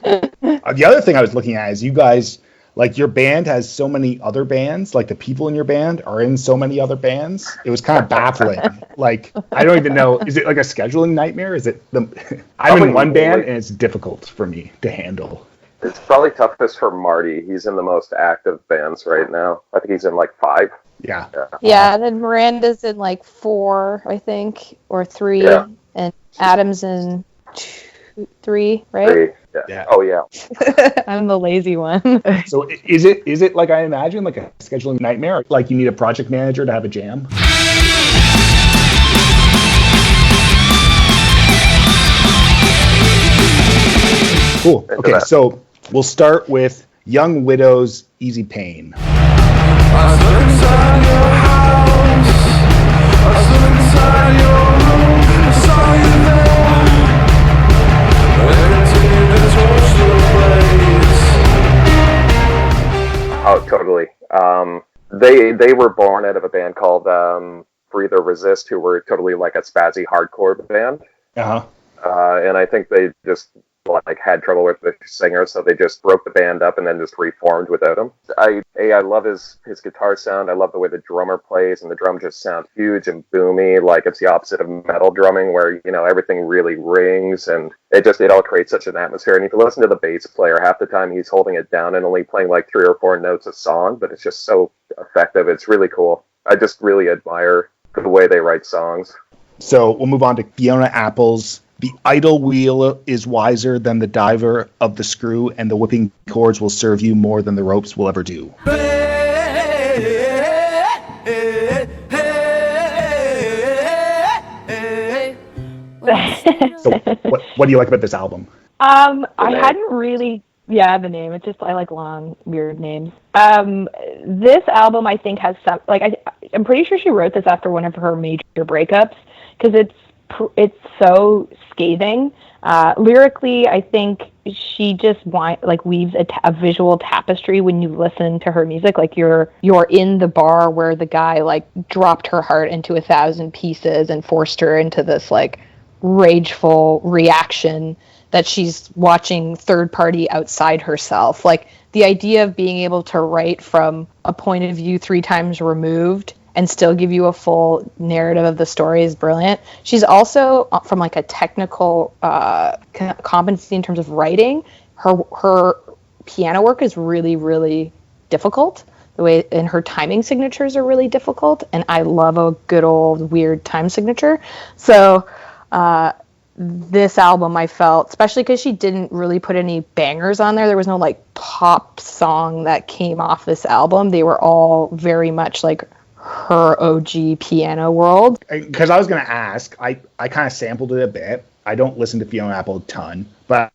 The other thing I was looking at is you guys, like your band has so many other bands, like the people in your band are in so many other bands. It was kind of baffling. Like, I don't even know, is it like a scheduling nightmare? Is it I'm in one band and it's difficult for me to handle. It's probably toughest for Marty. He's in the most active bands right now. I think he's in like 5. Yeah. Yeah, and then Miranda's in like 4, I think, or 3, and Adam's in 3, right? 3. Yeah. Oh yeah. I'm the lazy one. So is it like I imagine, like a scheduling nightmare? Like you need a project manager to have a jam? Cool. Okay, so we'll start with Young Widow's Easy Pain. Oh, totally. They were born out of a band called Breathe or Resist, who were totally like a spazzy hardcore band. And I think they just like had trouble with the singer, so they just broke the band up and then just reformed without him. I love his guitar sound. I love the way the drummer plays, and the drum just sound huge and boomy. Like it's the opposite of metal drumming, where everything really rings, and it all creates such an atmosphere. And if you listen to the bass player, half the time he's holding it down and only playing like 3 or 4 notes a song, but it's just so effective. It's really cool. I just really admire the way they write songs. So we'll move on to Fiona Apple's The Idle Wheel is Wiser Than the Diver of the Screw, and the whipping cords will serve you more than the ropes will ever do. So what do you like about this album? I hadn't really... Yeah, the name. It's just, I like long, weird names. This album, I think, has some... I'm pretty sure she wrote this after one of her major breakups, because it's so scathing. Lyrically, I think she just weaves a visual tapestry when you listen to her music. Like you're in the bar where the guy like dropped her heart into 1,000 pieces and forced her into this like rageful reaction that she's watching third party outside herself. Like the idea of being able to write from a point of view 3 times removed and still give you a full narrative of the story is brilliant. She's also, from like a technical competency in terms of writing, her piano work is really, really difficult. And her timing signatures are really difficult. And I love a good old weird time signature. So this album I felt, especially because she didn't really put any bangers on there. There was no like pop song that came off this album. They were all very much like her OG piano world. Because I was going to ask, I kind of sampled it a bit. I don't listen to Fiona Apple a ton, but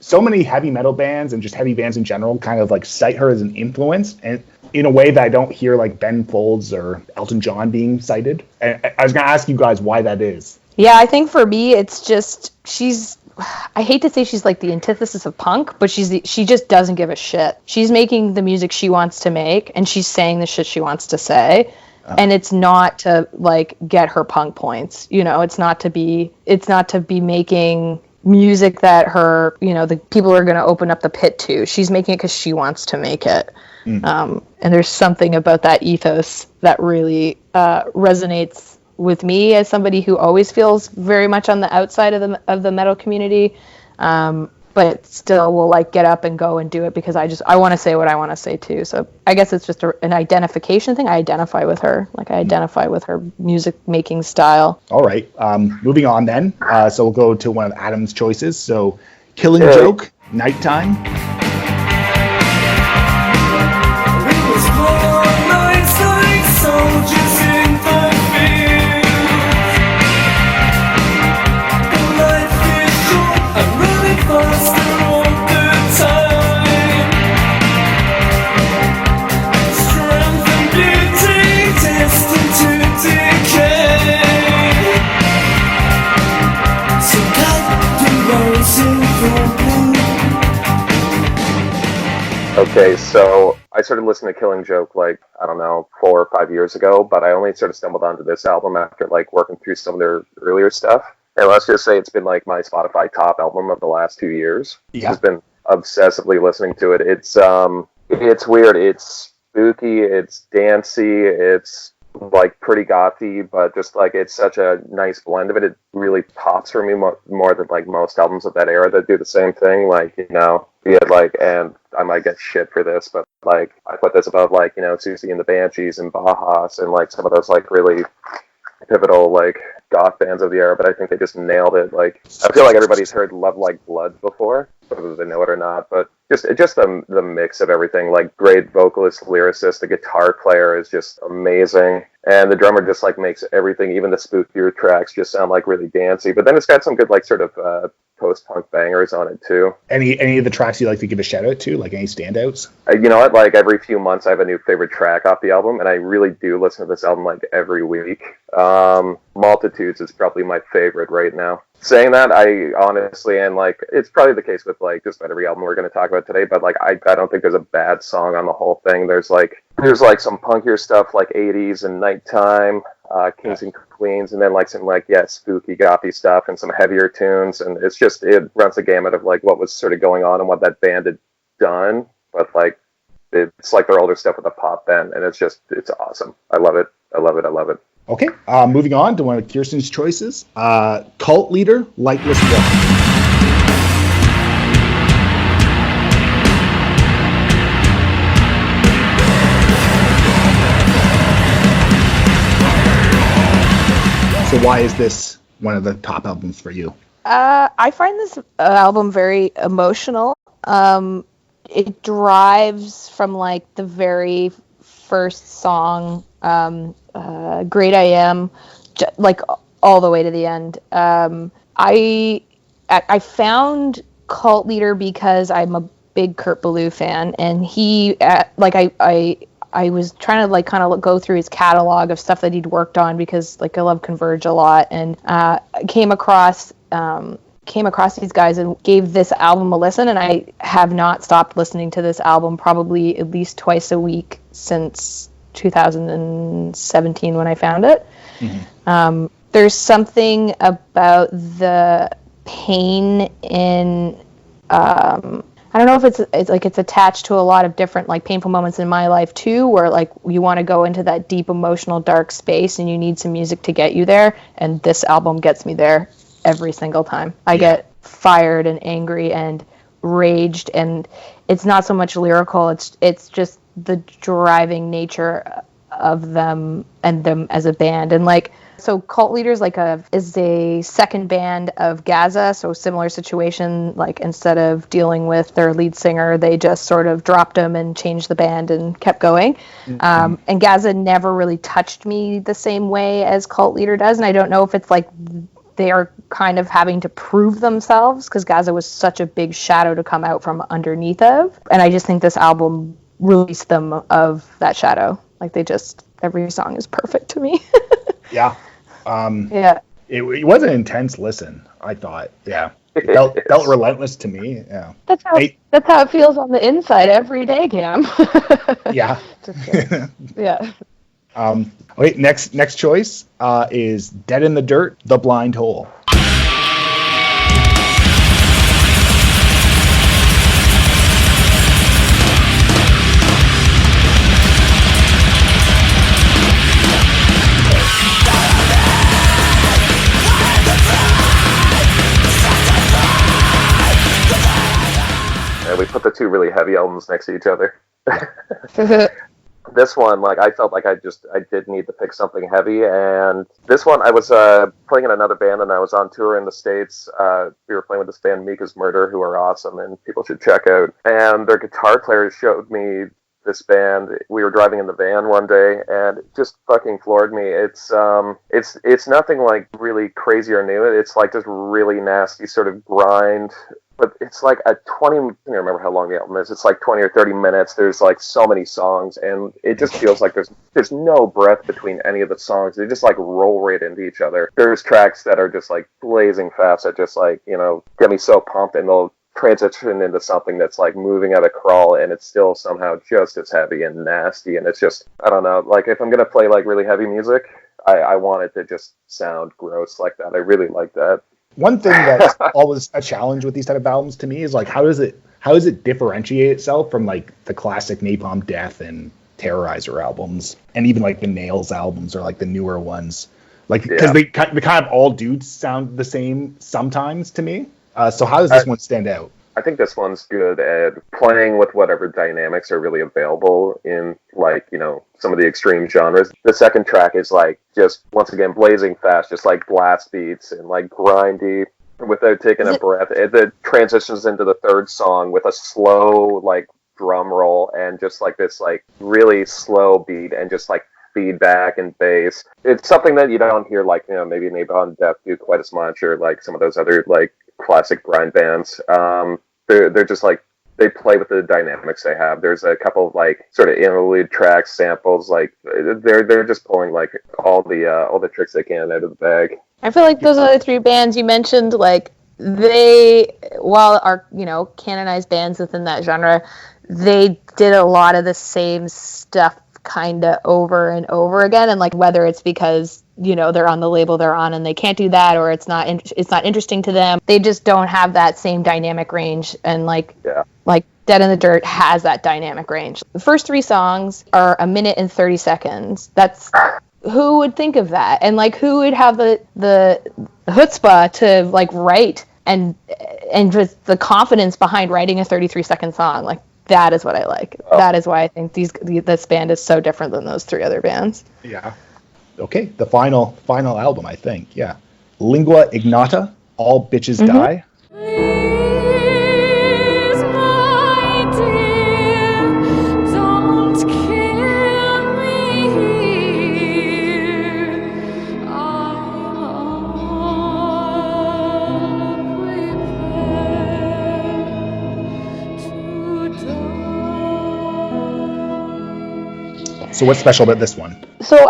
so many heavy metal bands and just heavy bands in general kind of like cite her as an influence, and in a way that I don't hear like Ben Folds or Elton John being cited. And I was going to ask you guys why that is. Yeah, I think for me, it's just, I hate to say she's like the antithesis of punk, but she just doesn't give a shit. She's making the music she wants to make, and she's saying the shit she wants to say. And it's not to like get her punk points, it's not to be making music that her, the people are going to open up the pit to. She's making it because she wants to make it. And there's something about that ethos that really resonates with me as somebody who always feels very much on the outside of the metal community, but still will like get up and go and do it because I want to say what I want to say too. So I guess it's just an identification thing. I identify with her, like I identify with her music making style. All right, moving on then. So we'll go to one of Adam's choices. So Killing Joke, Nighttime. Okay, so I started listening to Killing Joke like, I don't know, 4 or 5 years ago, but I only sort of stumbled onto this album after like working through some of their earlier stuff. And let's just say it's been like my Spotify top album of the last 2 years. Yeah. I've been obsessively listening to it. It's weird. It's spooky. It's dancey. It's like pretty gothy, but just like it's such a nice blend of it. It really pops for me more than like most albums of that era that do the same thing. Like, you know, and I might get shit for this, but like I put this above like, you know, Susie and the Banshees and Bajas and like some of those like really pivotal like goth bands of the era, but I think they just nailed it. Like, I feel like everybody's heard Love Like Blood before, whether they know it or not, but just the mix of everything, like great vocalist, lyricist, the guitar player is just amazing, and the drummer just like makes everything, even the spookier tracks, just sound like really dancey, but then it's got some good like sort of post-punk bangers on it too. Any of the tracks you like to give a shout out to, like any standouts? You know what, like every few months I have a new favorite track off the album, and I really do listen to this album like every week. Multitudes is probably my favorite right now. Saying that, I honestly, and like it's probably the case with like just about every album we're going to talk about today, but like I don't think there's a bad song on the whole thing. There's like some punkier stuff like 80s and Nighttime, Kings and Queens, and then like some like spooky gothy stuff and some heavier tunes, and it runs the gamut of like what was sort of going on and what that band had done, but like it's like their older stuff with a pop band, and it's awesome. I love it. Okay, moving on to one of Kirsten's choices. Cult Leader, Lightless Walk. So why is this one of the top albums for you? I find this album very emotional. It drives from like the very first song, Great I Am, like all the way to the end. I found Cult Leader because I'm a big Kurt Ballou fan, and he I was trying to like kind of go through his catalog of stuff that he'd worked on, because like I love Converge a lot, and came across these guys and gave this album a listen, and I have not stopped listening to this album probably at least twice a week since 2017 when I found it. Mm-hmm. There's something about the pain in I don't know if it's attached to a lot of different like painful moments in my life too, where like you want to go into that deep emotional dark space and you need some music to get you there, and this album gets me there every single time. I get fired and angry and raged, and it's not so much lyrical, it's just the driving nature of them and them as a band. And like, so Cult Leaders is a second band of Gaza, so similar situation, like instead of dealing with their lead singer, they just sort of dropped him and changed the band and kept going. Mm-hmm. And Gaza never really touched me the same way as Cult Leader does, and I don't know if it's like they are kind of having to prove themselves, because Gaza was such a big shadow to come out from underneath of, and I just think this album released them of that shadow. Like every song is perfect to me. Yeah. It was an intense listen, I thought. Yeah. It felt relentless to me. Yeah. That's how it feels on the inside every day, Cam. Yeah. Yeah. Okay, next choice is Dead in the Dirt, The Blind Hole. We put the two really heavy albums next to each other. This one, like, I felt like I did need to pick something heavy, and this one, I was playing in another band, and I was on tour in the States. We were playing with this band, Mika's Murder, who are awesome, and people should check out. And their guitar player showed me this band. We were driving in the van one day, and it just fucking floored me. It's nothing like really crazy or new. It's like just really nasty sort of grind. But it's like I don't remember how long the album is. It's like 20 or 30 minutes. There's like so many songs, and it just feels like there's no breath between any of the songs. They just like roll right into each other. There's tracks that are just like blazing fast that just like, you know, get me so pumped, and they'll transition into something that's like moving at a crawl, and it's still somehow just as heavy and nasty. And it's just, I don't know, like if I'm going to play like really heavy music, I want it to just sound gross like that. I really like that. One thing that's always a challenge with these type of albums to me is like how does it differentiate itself from like the classic Napalm Death and Terrorizer albums, and even like the Nails albums or like the newer ones, like because they kind of all do sound the same sometimes to me. So how does this one stand out? I think this one's good at playing with whatever dynamics are really available in, like, you know, some of the extreme genres. The second track is like just once again blazing fast, just like blast beats and like grindy without taking a breath. It transitions into the third song with a slow like drum roll and just like this like really slow beat and just like feedback and bass. It's something that you don't hear like, you know, maybe Napalm Death do quite as much, or like some of those other like classic grind bands. They're just like, they play with the dynamics they have. There's a couple of like sort of interlude tracks, samples, like they're just pulling like all the tricks they can out of the bag. I feel like those other three bands you mentioned, like they, while are, you know, canonized bands within that genre, they did a lot of the same stuff kind of over and over again. And like whether it's because, you know, they're on the label they're on and they can't do that, or it's not interesting to them, they just don't have that same dynamic range. And like Dead in the Dirt has that dynamic range. The first three songs are 1 minute and 30 seconds. That's, who would think of that? And like who would have the chutzpah to like write and just the confidence behind writing a 33-second song? Like that is what I like. That is why I think this band is so different than those three other bands. Yeah. Okay, the final album, I think. Yeah. Lingua Ignota, All Bitches Die. Please, my dear, don't kill me here. I'm prepared to die. So what's special about this one? So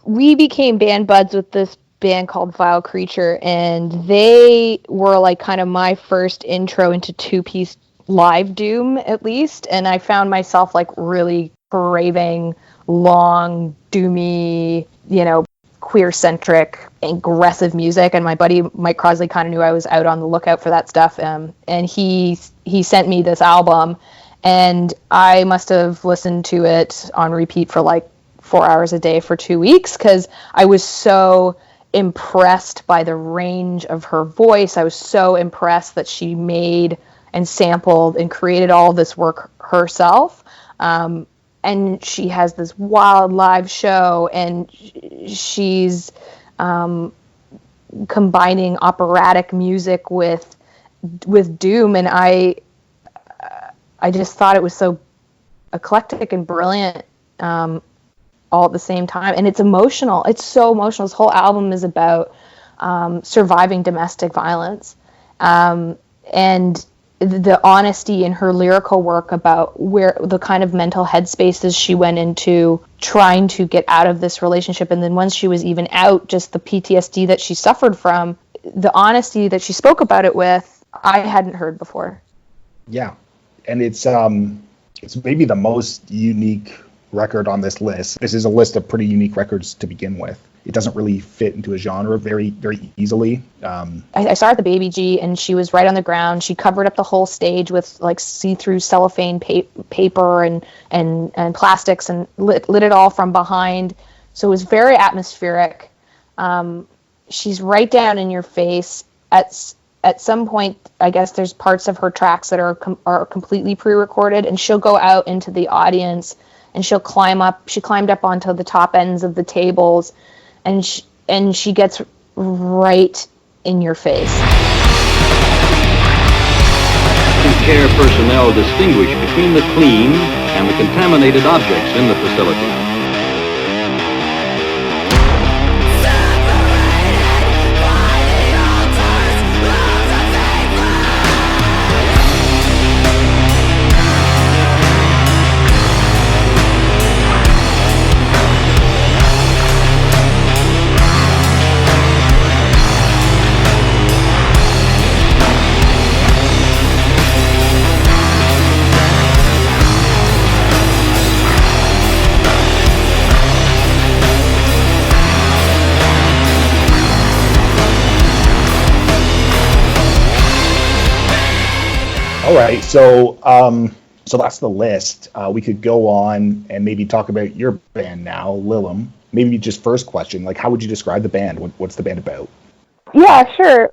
we became band buds with this band called Vile Creature, and they were like kind of my first intro into two-piece live doom, at least. And I found myself like really craving long, doomy, you know, queer-centric, aggressive music. And my buddy Mike Crosley kind of knew I was out on the lookout for that stuff. And he sent me this album, and I must have listened to it on repeat for like 4 hours a day for 2 weeks, because I was so impressed by the range of her voice. I was so impressed that she made and sampled and created all this work herself. And she has this wild live show, and she's combining operatic music with doom, and I just thought it was so eclectic and brilliant all at the same time. And it's emotional. It's so emotional. This whole album is about surviving domestic violence. And the honesty in her lyrical work about where the kind of mental headspaces she went into trying to get out of this relationship. And then once she was even out, just the PTSD that she suffered from, the honesty that she spoke about it with, I hadn't heard before. Yeah. And it's maybe the most unique record on this list. This is a list of pretty unique records to begin with. It doesn't really fit into a genre very, very easily. I saw her at the Baby G, and she was right on the ground. She covered up the whole stage with like see-through cellophane paper and plastics, and lit it all from behind. So it was very atmospheric. She's right down in your face. At some point, I guess there's parts of her tracks that are completely pre-recorded, and she'll go out into the audience and she'll climb up. She climbed up onto the top ends of the tables, and she gets right in your face. Care personnel distinguish between the clean and the contaminated objects in the facility. right. So that's the list. We could go on and maybe talk about your band now, LILIM. Maybe just first question, like, how would you describe the band? What's the band about? Yeah, sure.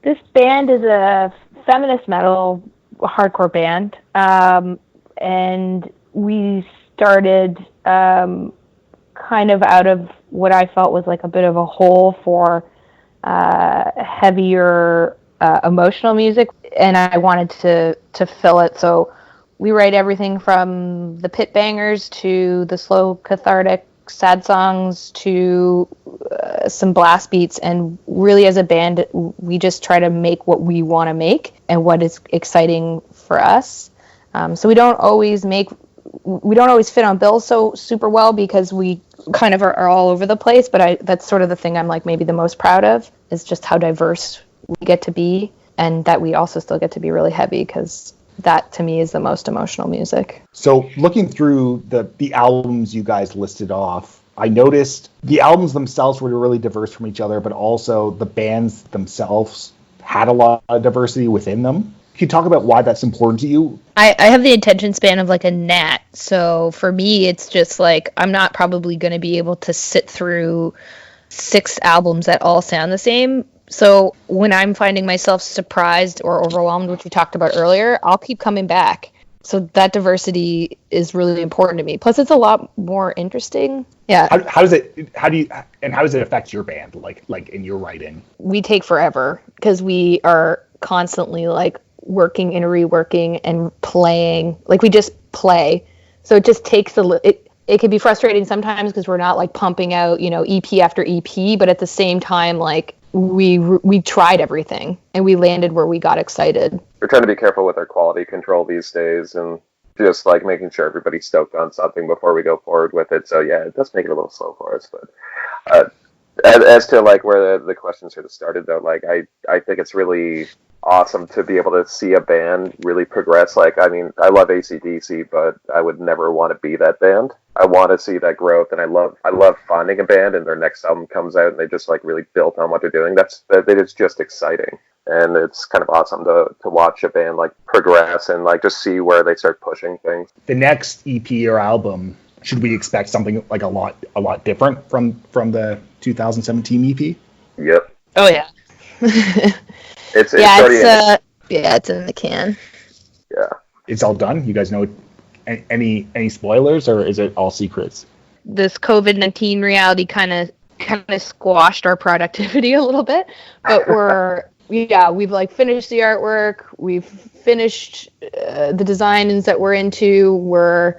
This band is a feminist metal hardcore band, and we started kind of out of what I felt was like a bit of a hole for heavier emotional music, and I wanted to fill it. So we write everything from the pit bangers to the slow cathartic sad songs to some blast beats, and really as a band we just try to make what we want to make and what is exciting for us. So we don't always fit on bills so super well because we kind of are all over the place, but that's sort of the thing I'm like maybe the most proud of, is just how diverse we get to be, and that we also still get to be really heavy, because that to me is the most emotional music. So looking through the albums you guys listed off, I noticed the albums themselves were really diverse from each other, but also the bands themselves had a lot of diversity within them. Can you talk about why that's important to you? I have the attention span of like a gnat, so for me it's just like I'm not probably going to be able to sit through 6 albums that all sound the same. So when I'm finding myself surprised or overwhelmed, which we talked about earlier, I'll keep coming back. So that diversity is really important to me. Plus, it's a lot more interesting. Yeah. How does it affect your band, like in your writing? We take forever because we are constantly like working and reworking and playing. Like we just play. So it just takes it can be frustrating sometimes because we're not like pumping out, EP after EP, but at the same time, like we tried everything and we landed where we got excited. We're trying to be careful with our quality control these days and just like making sure everybody's stoked on something before we go forward with it. So yeah, it does make it a little slow for us. But as to like where the question sort of started though, like I think it's really awesome to be able to see a band really progress. Like, I mean, I love AC/DC, but I would never want to be that band. I want to see that growth, and I love finding a band and their next album comes out and they just like really built on what they're doing. It's just exciting, and it's kind of awesome to watch a band like progress and like just see where they start pushing things. The next EP or album, should we expect something like a lot different from the 2017 EP? Yep. Oh yeah. It's in the can. Yeah. It's all done? You guys know any spoilers, or is it all secrets? This COVID-19 reality kind of squashed our productivity a little bit, but we've like finished the artwork, we've finished the designs that we're into,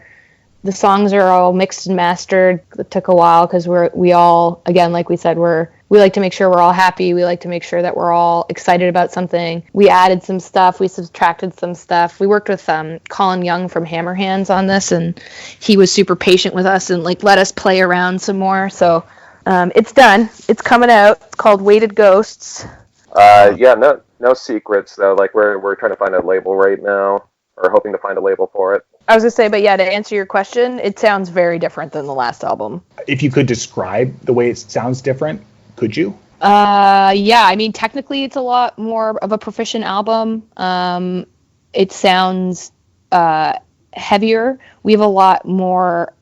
the songs are all mixed and mastered. It took a while because we all, again, like we said, we like to make sure we're all happy. We like to make sure that we're all excited about something. We added some stuff. We subtracted some stuff. We worked with Colin Young from Hammerhands on this, and he was super patient with us and like let us play around some more. So it's done. It's coming out. It's called Weighted Ghosts. No secrets though. Like we're trying to find a label right now, or hoping to find a label for it. I was gonna say, but yeah, to answer your question, it sounds very different than the last album. If you could describe the way it sounds different, could you? Yeah, I mean, technically it's a lot more of a proficient album. It sounds heavier. We have a lot more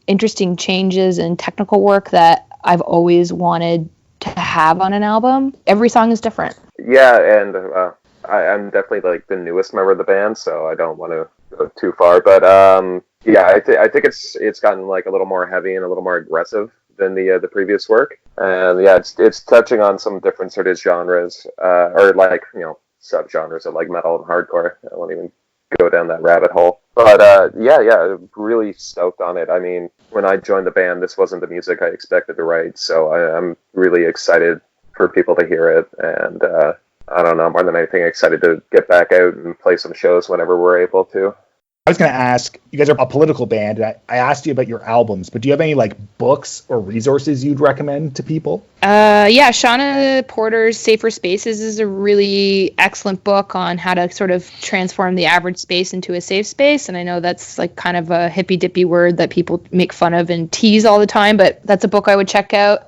interesting changes and technical work that I've always wanted to have on an album. Every song is different. Yeah, and I'm definitely like the newest member of the band, so I don't want to go too far. But I think it's gotten like a little more heavy and a little more aggressive than the previous work. And yeah, it's touching on some different sort of genres, or like subgenres of like metal and hardcore. I won't even go down that rabbit hole. But really stoked on it. I mean, when I joined the band, this wasn't the music I expected to write, so I'm really excited for people to hear it. And I don't know, more than anything, excited to get back out and play some shows whenever we're able to. I was going to ask, you guys are a political band, and I asked you about your albums, but do you have any like books or resources you'd recommend to people? Yeah, Shauna Porter's Safer Spaces is a really excellent book on how to sort of transform the average space into a safe space. And I know that's like kind of a hippy-dippy word that people make fun of and tease all the time, but that's a book I would check out.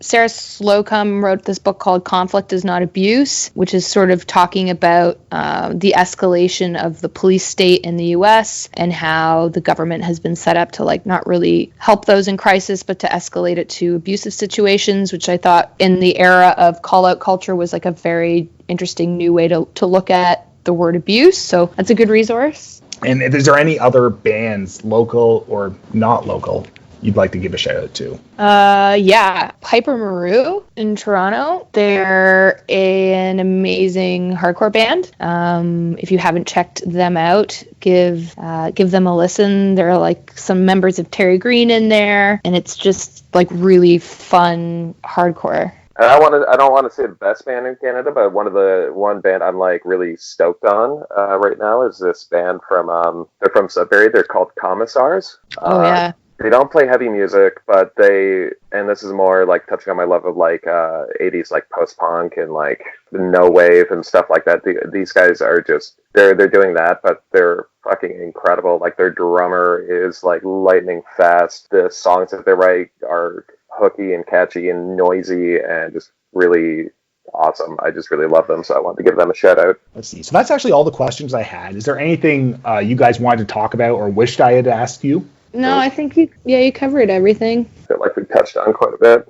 Sarah Slocum wrote this book called Conflict is Not Abuse, which is sort of talking about the escalation of the police state in the U.S. and how the government has been set up to like not really help those in crisis, but to escalate it to abusive situations, which I thought in the era of call-out culture was like a very interesting new way to look at the word abuse. So that's a good resource. And is there any other bands, local or not local, you'd like to give a shout out to? Yeah, Piper Maru in Toronto. They're an amazing hardcore band. If you haven't checked them out, give them a listen. There are like some members of Terry Green in there, and it's just like really fun hardcore. And I don't want to say the best band in Canada, but one band I'm like really stoked on right now is this band they're from Sudbury. They're called Commissars. Oh yeah. They don't play heavy music, but and this is more like touching on my love of like 80s like post-punk and like no wave and stuff like that. These guys are just they're doing that, but they're fucking incredible. Like their drummer is like lightning fast. The songs that they write are hooky and catchy and noisy and just really awesome. I just really love them, so I wanted to give them a shout out. Let's see. So that's actually all the questions I had. Is there anything you guys wanted to talk about or wished I had asked you? No, I think you covered everything. I feel like we touched on quite a bit.